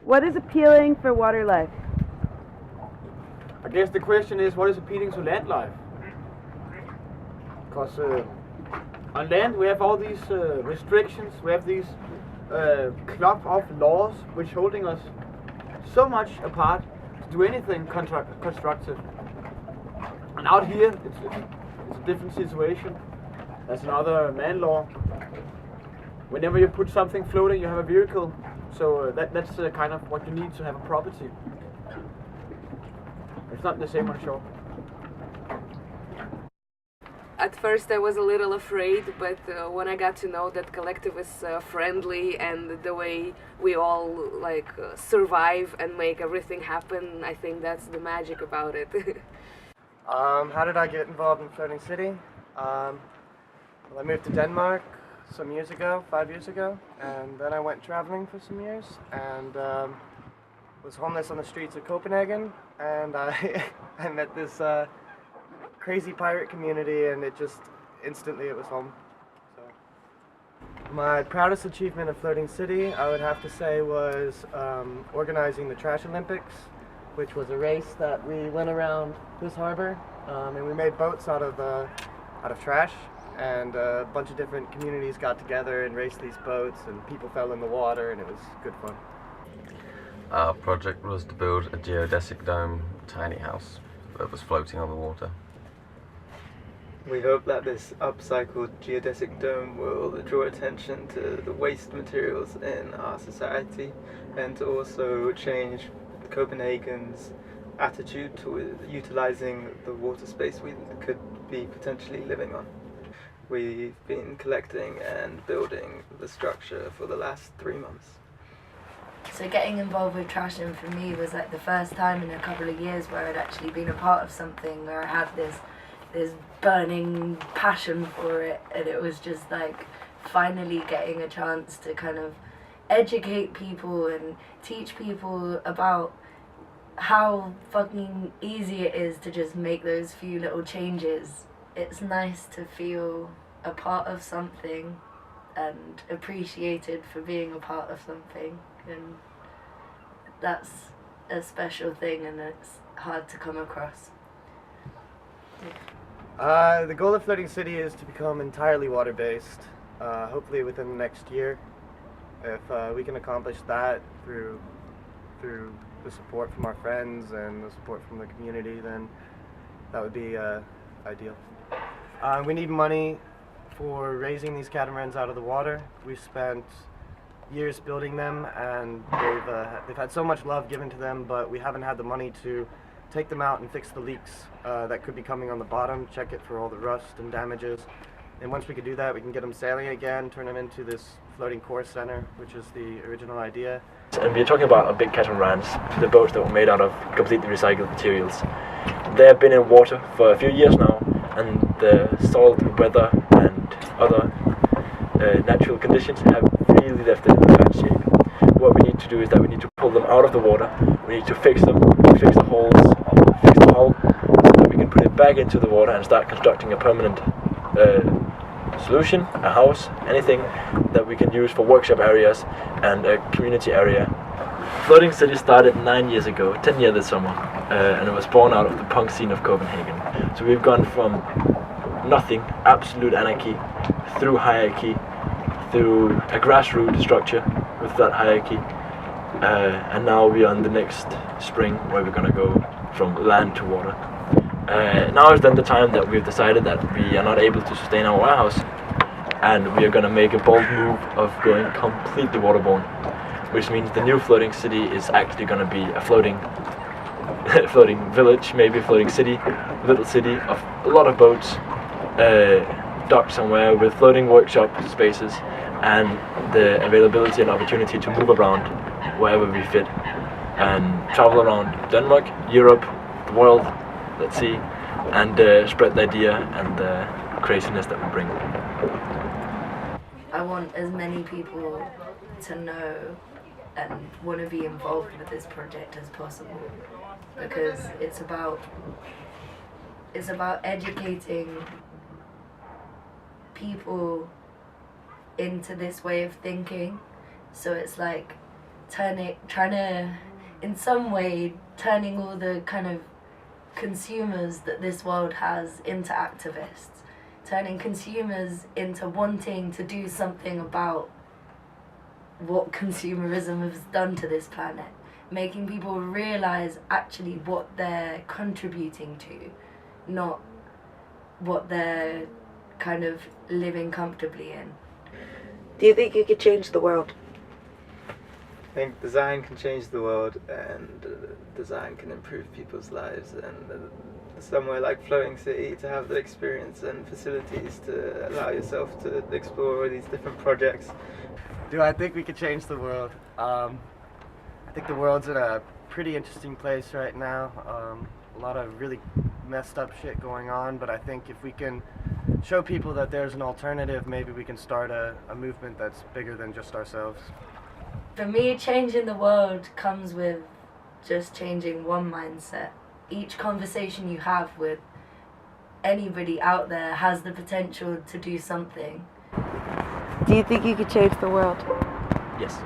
What is appealing for water life? I guess the question is, what is appealing to land life? Because on land we have all these restrictions, we have these club of laws which holding us so much apart to do anything constructive. And out here, it's a different situation. There's another man law. Whenever you put something floating, you have a vehicle. So that's kind of what you need to have a property. It's not the same on shore. At first I was a little afraid, but when I got to know that Collective is friendly and the way we all survive and make everything happen, I think that's the magic about it. How did I get involved in Floating City? Well, I moved to Denmark some years ago, 5 years ago, and then I went traveling for some years and was homeless on the streets of Copenhagen, and I met this crazy pirate community, and it just instantly it was home. So my proudest achievement of Floating City, I would have to say, was organizing the Trash Olympics, which was a race that we went around this harbor, and we made boats out of trash, and a bunch of different communities got together and raced these boats, and people fell in the water, and it was good fun. Our project was to build a geodesic dome tiny house that was floating on the water. We hope that this upcycled geodesic dome will draw attention to the waste materials in our society and to also change Copenhagen's attitude to utilizing the water space we could be potentially living on. We've been collecting and building the structure for the last 3 months. So getting involved with trashing for me was like the first time in a couple of years where I'd actually been a part of something where I had this burning passion for it, and it was just like finally getting a chance to kind of educate people and teach people about how fucking easy it is to just make those few little changes. It's nice to feel a part of something and appreciated for being a part of something, and that's a special thing and it's hard to come across. The goal of Floating City is to become entirely water-based, hopefully within the next year. If we can accomplish that through the support from our friends and the support from the community, then that would be ideal. We need money for raising these catamarans out of the water. We've spent years building them, and they've had so much love given to them, but we haven't had the money to take them out and fix the leaks that could be coming on the bottom, check it for all the rust and damages. And once we can do that, we can get them sailing again, turn them into this floating core center, which is the original idea. And we're talking about big catamarans, the boats that were made out of completely recycled materials. They have been in water for a few years now, and the salt, weather and other natural conditions have really left it in bad shape. What we need to do is that we need to pull them out of the water, we need to fix them, fix the holes, fix the hull, so that we can put it back into the water and start constructing a permanent solution, a house, anything that we can use for workshop areas and a community area. Floating City started 9 years ago, 10 years this summer, and it was born out of the punk scene of Copenhagen. So we've gone from nothing, absolute anarchy, through hierarchy, through a grassroots structure with that hierarchy, and now we are in the next spring where we're going to go from land to water. Now is then the time that we've decided that we are not able to sustain our warehouse, and we are going to make a bold move of going completely waterborne, which means the new Floating City is actually going to be a floating village, maybe a floating city, little city of a lot of boats docked somewhere with floating workshop spaces and the availability and opportunity to move around wherever we fit and travel around Denmark, Europe, the world, let's see, and spread the idea and the craziness that we bring. I want as many people to know and want to be involved with this project as possible, because it's about educating people into this way of thinking. So it's like turning all the kind of consumers that this world has into activists, turning consumers into wanting to do something about what consumerism has done to this planet, making people realize actually what they're contributing to, not what they're kind of living comfortably in. Do you think you could change the world? I think design can change the world, and design can improve people's lives, and somewhere like Floating City to have the experience and facilities to allow yourself to explore all these different projects. Do I think we could change the world? I think the world's in a pretty interesting place right now. A lot of really messed up shit going on, but I think if we can show people that there's an alternative, maybe we can start a movement that's bigger than just ourselves. For me, changing the world comes with just changing one mindset. Each conversation you have with anybody out there has the potential to do something. Do you think you could change the world? Yes.